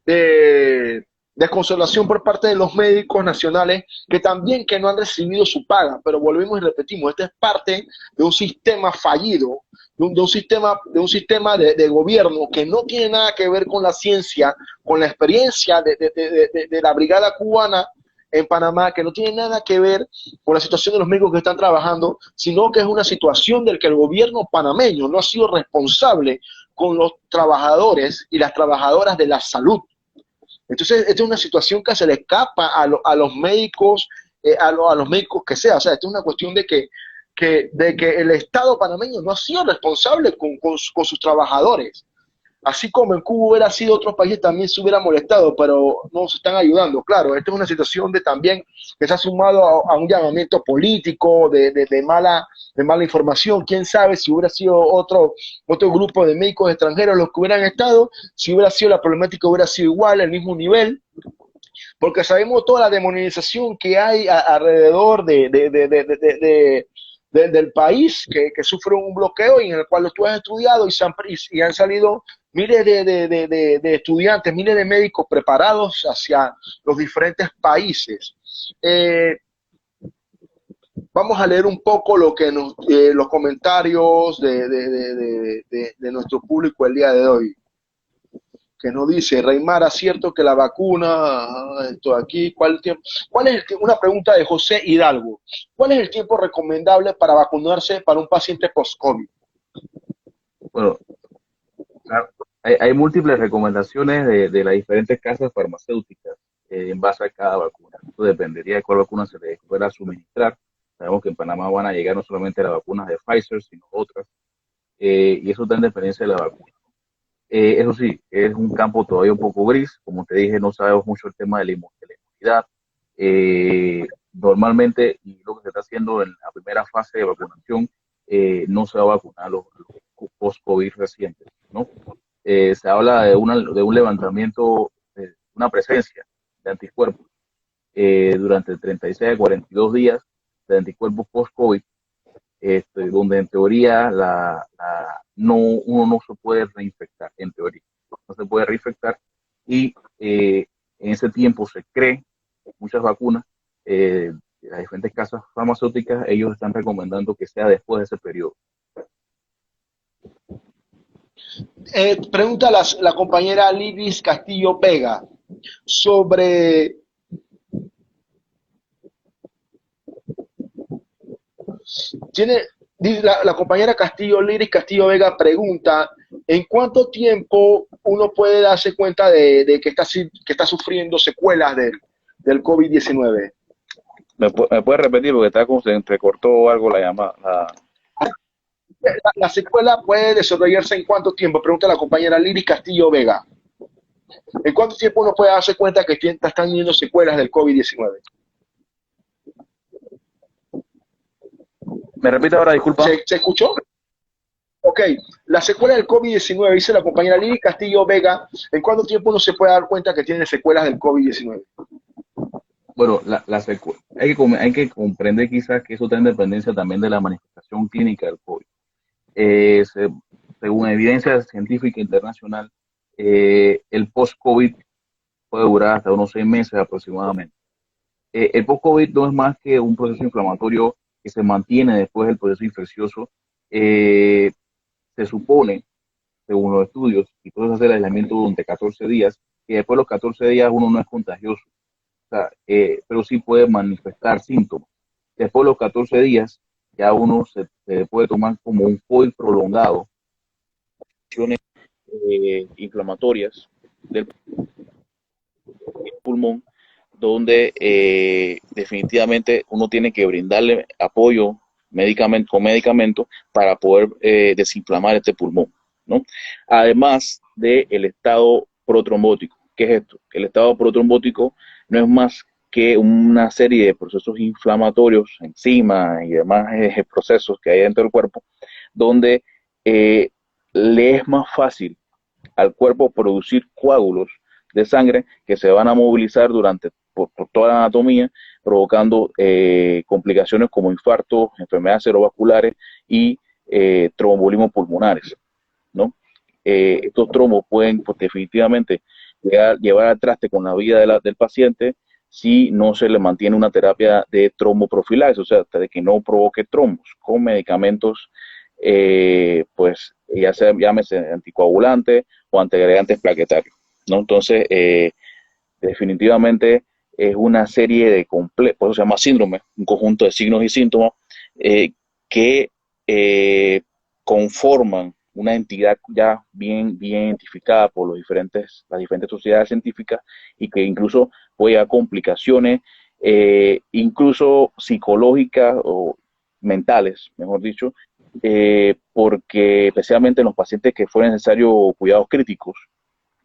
de desconsolación por parte de los médicos nacionales que también que no han recibido su paga, pero volvemos y repetimos, esta es parte de un sistema fallido, de un sistema de gobierno que no tiene nada que ver con la ciencia, con la experiencia de la brigada cubana en Panamá, que no tiene nada que ver con la situación de los médicos que están trabajando, sino que es una situación del que el gobierno panameño no ha sido responsable con los trabajadores y las trabajadoras de la salud. Entonces, esta es una situación que se le escapa a los médicos, a los médicos que sea. O sea, esta es una cuestión de que el Estado panameño no ha sido responsable con sus trabajadores. Así como en Cuba hubiera sido otros países, también se hubiera molestado, pero no se están ayudando. Claro, esta es una situación de también que se ha sumado a un llamamiento político, de mala información. Quién sabe si hubiera sido otro grupo de médicos extranjeros los que hubieran estado, si hubiera sido la problemática, hubiera sido igual, el mismo nivel, porque sabemos toda la demonización que hay alrededor del país que sufre un bloqueo y en el cual tú has estudiado y han salido miles de estudiantes, miles de médicos preparados hacia los diferentes países. Vamos a leer un poco lo que los comentarios de nuestro público el día de hoy, que nos dice, Reymara, cierto que la vacuna, esto aquí, una pregunta de José Hidalgo, ¿cuál es el tiempo recomendable para vacunarse para un paciente post-COVID? Bueno, hay múltiples recomendaciones de las diferentes casas farmacéuticas en base a cada vacuna. Esto dependería de cuál vacuna se les fuera suministrar. Sabemos que en Panamá van a llegar no solamente las vacunas de Pfizer, sino otras, y eso está en dependencia de la vacuna. Eso sí, es un campo todavía un poco gris. Como te dije, no sabemos mucho el tema de la inmunidad. Normalmente, y lo que se está haciendo en la primera fase de vacunación, no se va a vacunar a los post-COVID recientes, ¿no? Se habla de un levantamiento, de una presencia de anticuerpos durante 36 a 42 días de anticuerpos post-COVID, donde en teoría uno no se puede reinfectar, en teoría, no se puede reinfectar, y en ese tiempo se cree muchas vacunas, las diferentes casas farmacéuticas, ellos están recomendando que sea después de ese periodo. Pregunta la compañera Lidis Castillo Vega sobre la compañera Lidis Castillo Vega pregunta, ¿en cuánto tiempo uno puede darse cuenta de que está sufriendo secuelas del COVID-19? ¿Me puede repetir? Porque está como se entrecortó algo la llamada. La secuela puede desarrollarse en cuánto tiempo, pregunta la compañera Lidis Castillo Vega. ¿En cuánto tiempo uno puede darse cuenta que están teniendo secuelas del COVID-19? ¿Me repite ahora, disculpa? ¿Se escuchó? Ok, la secuela del COVID-19, dice la compañera Lidis Castillo Vega, ¿en cuánto tiempo uno se puede dar cuenta que tiene secuelas del COVID-19? Bueno, hay que comprender quizás que eso está en dependencia también de la manifestación clínica del COVID. Según evidencia científica internacional, el post-COVID puede durar hasta unos 6 meses aproximadamente. El post-COVID no es más que un proceso inflamatorio que se mantiene después del proceso infeccioso. Se supone, según los estudios, y puedes hacer el aislamiento durante 14 días, que después de los 14 días uno no es contagioso, o sea, pero sí puede manifestar síntomas. Después de los 14 días, ya uno se puede tomar como un COVID prolongado, inflamatorias del pulmón, donde definitivamente uno tiene que brindarle apoyo con medicamentos para poder desinflamar este pulmón, ¿no? Además del estado protrombótico. ¿Qué es esto? El estado protrombótico no es más que una serie de procesos inflamatorios, enzimas y demás procesos que hay dentro del cuerpo, donde le es más fácil al cuerpo producir coágulos de sangre que se van a movilizar por toda la anatomía, provocando complicaciones como infartos, enfermedades cerebrovasculares y tromboembolismos pulmonares, ¿no? Estos trombos pueden definitivamente llevar al traste con la vida del paciente si no se le mantiene una terapia de tromboprofilaxis, o sea, de que no provoque trombos, con medicamentos, pues ya sea, llámese anticoagulante o antiagregantes plaquetarios, ¿no? Entonces, definitivamente es una serie de por eso se llama síndrome, un conjunto de signos y síntomas que conforman una entidad ya bien identificada por las diferentes sociedades científicas y que incluso puede dar complicaciones, incluso psicológicas o mentales, mejor dicho, porque especialmente en los pacientes que fue necesario cuidados críticos,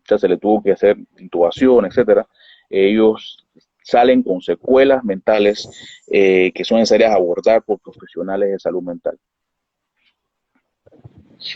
o sea, se le tuvo que hacer intubación, etcétera, ellos salen con secuelas mentales que son necesarias abordar por profesionales de salud mental.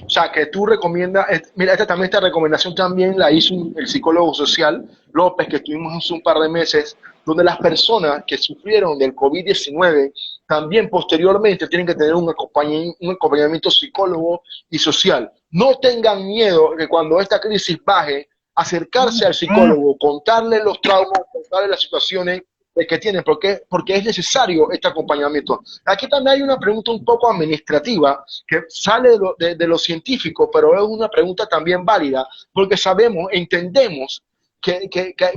O sea, que tú recomiendas, mira, esta recomendación también la hizo el psicólogo social López, que estuvimos hace un par de meses, donde las personas que sufrieron del COVID-19 también posteriormente tienen que tener un acompañamiento psicólogo y social. No tengan miedo que cuando esta crisis baje, acercarse al psicólogo, contarle los traumas, contarle las situaciones que tienen, porque es necesario este acompañamiento. Aquí también hay una pregunta un poco administrativa que sale de lo científico, pero es una pregunta también válida, porque sabemos, entendemos que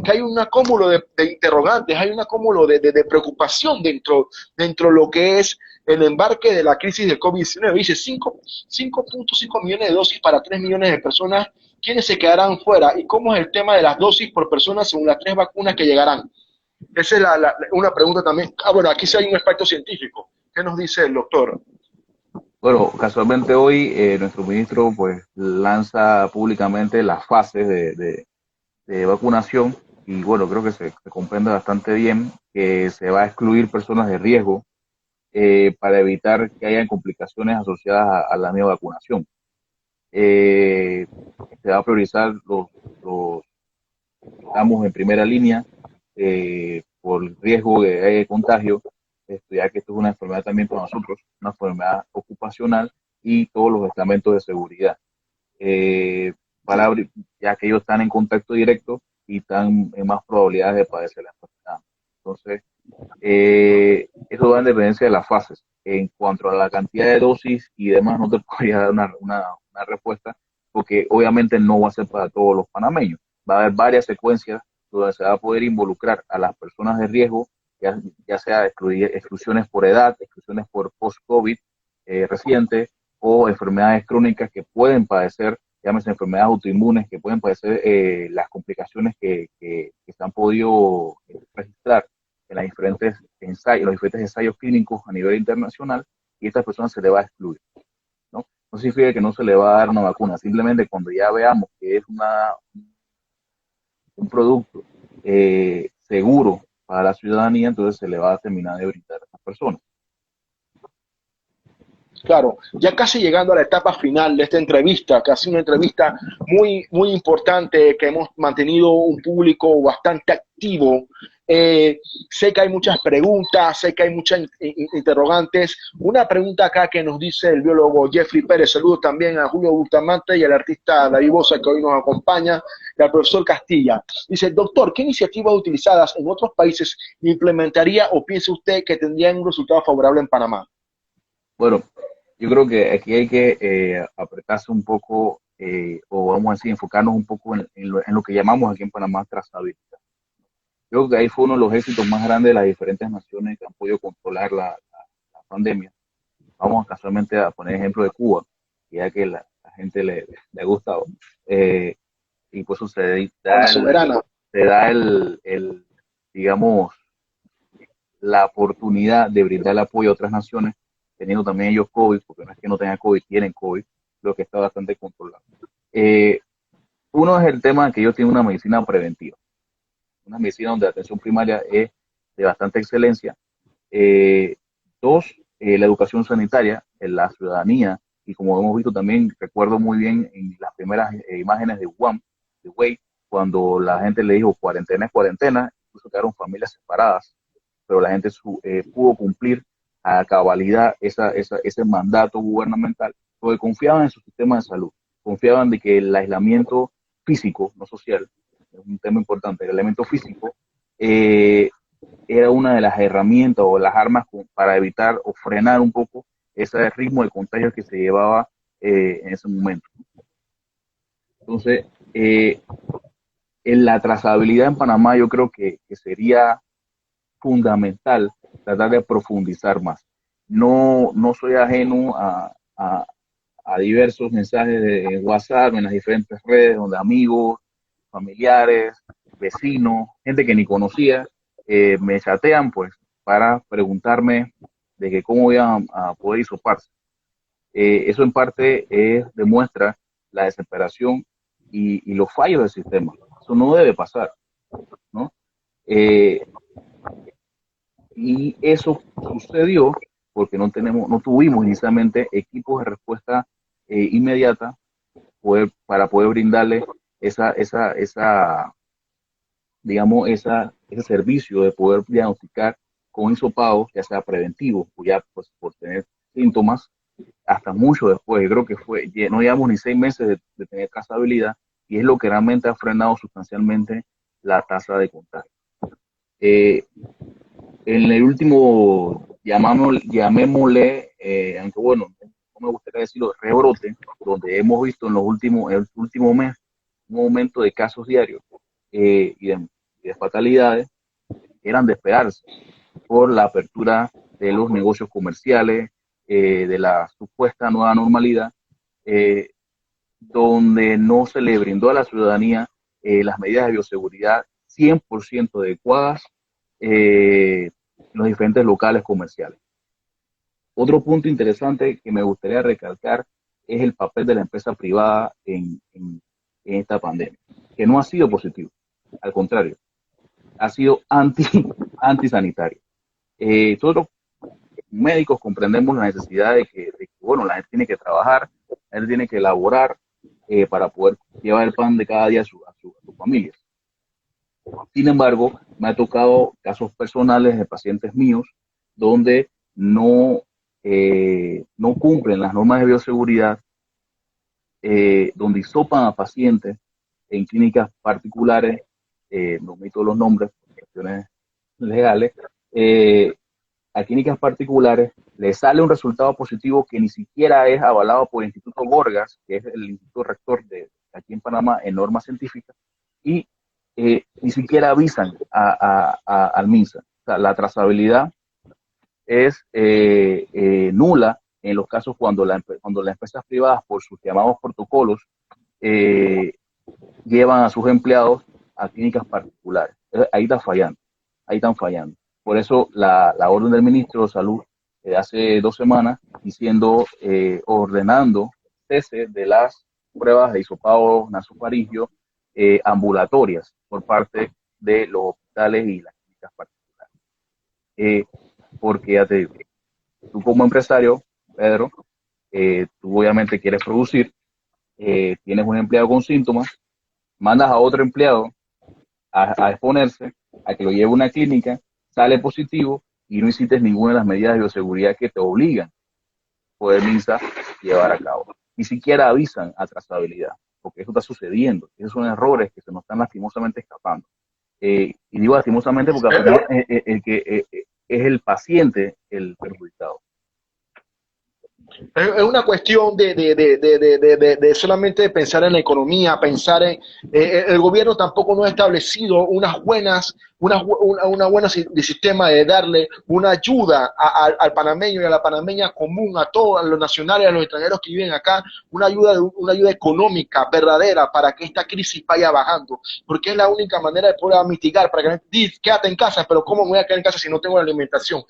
hay un acúmulo de interrogantes, hay un acúmulo de preocupación dentro de lo que es el embarque de la crisis del COVID-19. Dice 5.5 millones de dosis para 3 millones de personas. ¿Quiénes se quedarán fuera? ¿Y cómo es el tema de las dosis por persona según las 3 vacunas que llegarán? Esa es una pregunta también. Bueno, aquí sí hay un aspecto científico. ¿Qué nos dice el doctor? Bueno, casualmente hoy nuestro ministro pues lanza públicamente las fases de vacunación y bueno, creo que se comprende bastante bien que se va a excluir personas de riesgo para evitar que haya complicaciones asociadas a la neovacunación. Eh, Se va a priorizar los estamos en primera línea por el riesgo de contagio, ya que esto es una enfermedad también para nosotros, una enfermedad ocupacional y todos los estamentos de seguridad. Eh, para abrir, ya que ellos están en contacto directo y están en más probabilidades de padecer la enfermedad. Entonces, eso va en dependencia de las fases. En cuanto a la cantidad de dosis y demás, no te podría dar una respuesta, porque obviamente no va a ser para todos los panameños. Va a haber varias secuencias donde se va a poder involucrar a las personas de riesgo, ya sea exclusiones por edad, exclusiones por post-COVID reciente o enfermedades crónicas que pueden padecer, llámese enfermedades autoinmunes, que pueden padecer las complicaciones que se han podido registrar en los diferentes ensayos clínicos a nivel internacional, y a estas personas se le va a excluir, ¿no? No significa que no se le va a dar una vacuna, simplemente cuando ya veamos que es un producto seguro para la ciudadanía, entonces se le va a terminar de brindar a estas personas. Claro, ya casi llegando a la etapa final de esta entrevista, que ha sido una entrevista muy importante, que hemos mantenido un público bastante activo. Sé que hay muchas preguntas, sé que hay muchas interrogantes. Una pregunta acá que nos dice el biólogo Jeffrey Pérez, saludos también a Julio Bustamante y al artista David Bosa que hoy nos acompaña, y al profesor Castilla. Dice, doctor, ¿qué iniciativas utilizadas en otros países implementaría o piensa usted que tendrían un resultado favorable en Panamá? Bueno, yo creo que aquí hay que apretarse un poco, o vamos a decir, enfocarnos un poco en lo que llamamos aquí en Panamá trazabilidad. Creo que ahí fue uno de los éxitos más grandes de las diferentes naciones que han podido controlar la pandemia. Vamos casualmente a poner ejemplo de Cuba, ya que la gente le ha gustado. Y por eso se da digamos, la oportunidad de brindar apoyo a otras naciones, teniendo también ellos COVID, porque no es que no tengan COVID, tienen COVID, lo que está bastante controlado. Eh, Uno es el tema de que ellos tienen una medicina preventiva, una medicina donde la atención primaria es de bastante excelencia. Eh, Dos, la educación sanitaria, en la ciudadanía, y como hemos visto también, recuerdo muy bien en las primeras imágenes de Wei, cuando la gente le dijo cuarentena es cuarentena, incluso quedaron familias separadas, pero la gente pudo cumplir a cabalidad ese mandato gubernamental, porque confiaban en su sistema de salud, confiaban de que el aislamiento físico, no social, es un tema importante, el aislamiento físico, era una de las herramientas o las armas para evitar o frenar un poco ese ritmo de contagios que se llevaba en ese momento. Entonces, en la trazabilidad en Panamá yo creo que sería fundamental tratar de profundizar más. No soy ajeno a diversos mensajes de WhatsApp en las diferentes redes donde amigos, familiares, vecinos, gente que ni conocía, me chatean pues para preguntarme de que cómo iban a poder hisoparse. Eso en parte demuestra la desesperación y los fallos del sistema. Eso no debe pasar, ¿no? Eh, y eso sucedió porque no tuvimos inicialmente equipos de respuesta inmediata para poder brindarle digamos, ese servicio de poder diagnosticar con hisopado, ya sea preventivo o ya pues, por tener síntomas, hasta mucho después. Yo creo que no llevamos ni 6 meses de tener trazabilidad y es lo que realmente ha frenado sustancialmente la tasa de contagio. En el último, llamémosle, aunque bueno, no me gustaría decirlo, rebrote, donde hemos visto en el último mes un aumento de casos diarios y de fatalidades, eran de esperarse por la apertura de los negocios comerciales, de la supuesta nueva normalidad, donde no se le brindó a la ciudadanía las medidas de bioseguridad 100% adecuadas en los diferentes locales comerciales. Otro punto interesante que me gustaría recalcar es el papel de la empresa privada en esta pandemia, que no ha sido positivo, al contrario, ha sido antisanitario. Nosotros médicos comprendemos la necesidad bueno, la gente tiene que trabajar, la gente tiene que elaborar para poder llevar el pan de cada día a sus familias. Sin embargo, me ha tocado casos personales de pacientes míos donde no cumplen las normas de bioseguridad, donde hisopan a pacientes en clínicas particulares, no omito los nombres por cuestiones legales, a clínicas particulares le sale un resultado positivo que ni siquiera es avalado por el Instituto Gorgas, que es el instituto rector de aquí en Panamá en normas científicas, y ni siquiera avisan al MINSA. O sea, la trazabilidad es nula en los casos cuando las empresas privadas, por sus llamados protocolos, llevan a sus empleados a clínicas particulares. Ahí están fallando. Por eso la orden del ministro de Salud hace 2 semanas ordenando cese de las pruebas de hisopado nasofaringio ambulatorias por parte de los hospitales y las clínicas particulares. Porque ya te digo, tú como empresario, Pedro, tú obviamente quieres producir, tienes un empleado con síntomas, mandas a otro empleado a exponerse, a que lo lleve a una clínica, sale positivo y no hiciste ninguna de las medidas de bioseguridad que te obligan poder MINSA llevar a cabo. Ni siquiera avisan a trazabilidad, porque eso está sucediendo. Esos son errores que se nos están lastimosamente escapando. Y digo lastimosamente porque es el paciente el perjudicado. Es una cuestión de solamente pensar en la economía, pensar en... el gobierno tampoco no ha establecido una buena sistema de darle una ayuda al panameño y a la panameña común, a todos, a los nacionales, a los extranjeros que viven acá, una ayuda económica verdadera para que esta crisis vaya bajando, porque es la única manera de poder mitigar, para que no digas, quédate en casa, pero ¿cómo me voy a quedar en casa si no tengo la alimentación?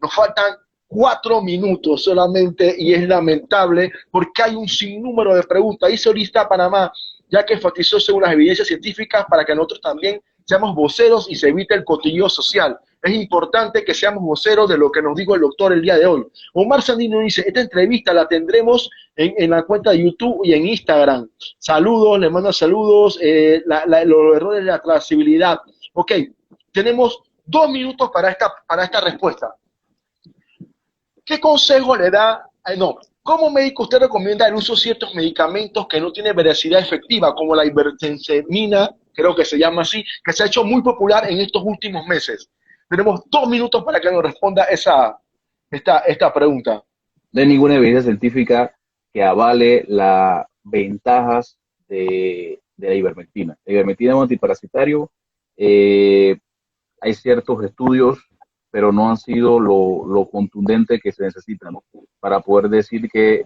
Nos faltan 4 minutos solamente y es lamentable porque hay un sinnúmero de preguntas. Dice ahorita Panamá, ya que enfatizó según las evidencias científicas para que nosotros también seamos voceros y se evite el cotilleo social. Es importante que seamos voceros de lo que nos dijo el doctor el día de hoy. Omar Sandino dice, esta entrevista la tendremos en la cuenta de YouTube y en Instagram. Saludos, le mando saludos, los errores de la trazabilidad. Ok, tenemos 2 minutos para esta respuesta. ¿Qué consejo le da? ¿Cómo médico usted recomienda el uso de ciertos medicamentos que no tienen veracidad efectiva, como la ivermectina, creo que se llama así, que se ha hecho muy popular en estos últimos meses. Tenemos 2 minutos para que nos responda esta pregunta. No hay ninguna evidencia científica que avale las ventajas de la ivermectina. La ivermectina es un antiparasitario. eh, Hay ciertos estudios, pero no han sido lo contundente que se necesita, ¿no? Para poder decir que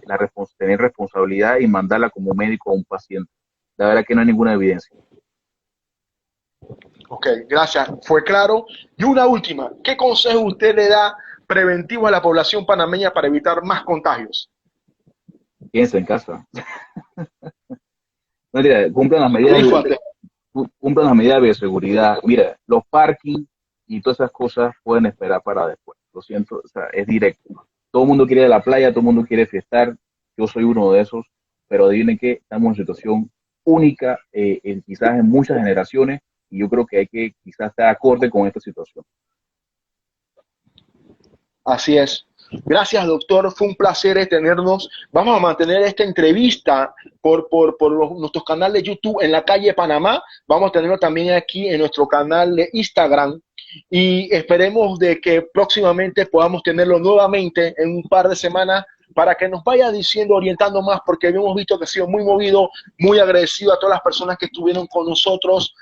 tener responsabilidad y mandarla como médico a un paciente. La verdad que no hay ninguna evidencia. Ok, gracias. Fue claro. Y una última. ¿Qué consejo usted le da preventivo a la población panameña para evitar más contagios? Quédense en casa. No, mira, Lo dijo antes. cumplan las medidas de seguridad. Mira, los parking y todas esas cosas pueden esperar para después. Lo siento, o sea, es directo. Todo el mundo quiere ir a la playa, todo el mundo quiere fiestar. Yo soy uno de esos, pero adivinen que estamos en una situación única, quizás en muchas generaciones, y yo creo que hay que quizás estar acorde con esta situación. Así es. Gracias, doctor. Fue un placer tenernos. Vamos a mantener esta entrevista por nuestros canales de YouTube en la calle Panamá. Vamos a tenerlo también aquí en nuestro canal de Instagram. Y esperemos de que próximamente podamos tenerlo nuevamente en un par de semanas para que nos vaya diciendo, orientando más, porque hemos visto que ha sido muy movido, muy agradecido a todas las personas que estuvieron con nosotros,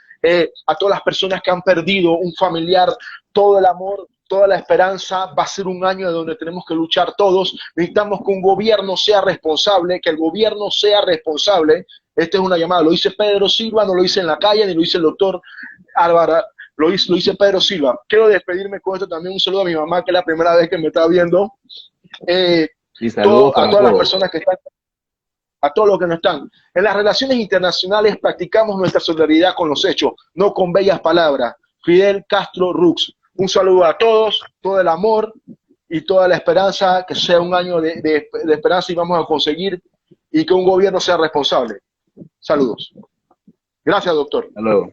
a todas las personas que han perdido un familiar, todo el amor, toda la esperanza. Va a ser un año de donde tenemos que luchar todos. Necesitamos que un gobierno sea responsable, que el gobierno sea responsable. Esta es una llamada, lo dice Pedro Silva, no lo dice en la calle, ni lo dice el doctor Álvaro, lo dice Pedro Silva. Quiero despedirme con esto también. Un saludo a mi mamá, que es la primera vez que me está viendo. Y saludos A para todas las todos. personas que están, a todos los que no están. En las relaciones internacionales practicamos nuestra solidaridad con los hechos, no con bellas palabras. Fidel Castro Rux. Un saludo a todos, todo el amor y toda la esperanza, que sea un año de esperanza y vamos a conseguir, y que un gobierno sea responsable. Saludos. Gracias, doctor. Hasta luego.